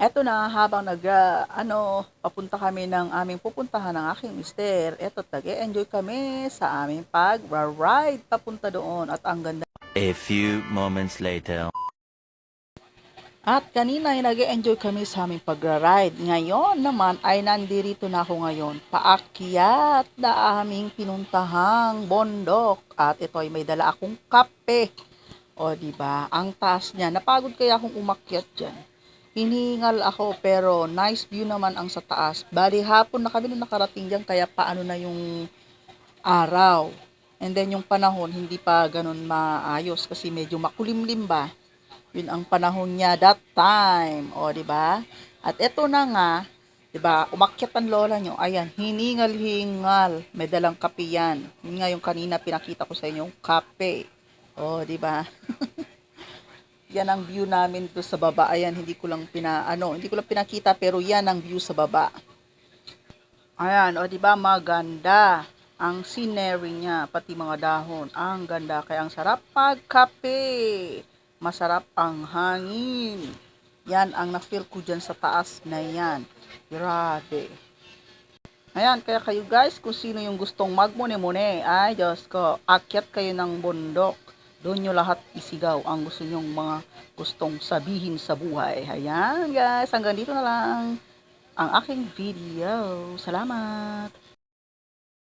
Eto na habang papunta kami ng aming pupuntahan ng aking mister. Eto, nag-e-enjoy kami sa aming pag-ride papunta doon at ang ganda. A few moments later. At kanina ay nag-e-enjoy kami sa aming pag-ride. Ngayon naman ay nandirito na ako ngayon. Paakyat na aming pinuntahang bundok. At ito ay may dala akong kape. O, di ba? Ang taas niya. Napagod kaya akong umakyat diyan. Hiningal ako pero nice view naman ang sa taas. Bali hapon na kami nung nakarating diyan kaya paano na yung araw. And then yung panahon hindi pa ganun maayos kasi medyo makulimlim ba. Yun ang panahon niya that time. O, di ba? At eto na nga, 'di ba? Umakyat ang lola nyo. Ayan, hiningal-hingal. May dalang kape yan. Yun nga yung kanina pinakita ko sa inyo, yung kape. O, 'di ba? Yan ang view namin to sa baba. Ayan, hindi ko lang pinakita pero yan ang view sa baba. Ayan, o 'di ba maganda ang scenery niya, pati mga dahon. Ang ganda kaya ang sarap pagkape. Masarap ang hangin. Yan ang na-feel ko dyan sa taas na yan. Grabe. Ayan, kaya kayo guys, kung sino yung gustong magmune-mune, ay Diyos ko, akyat kayo ng bundok. Doon nyo lahat isigaw ang gusto nyong mga gustong sabihin sa buhay. Ayan guys, hanggang dito na lang ang aking video. Salamat!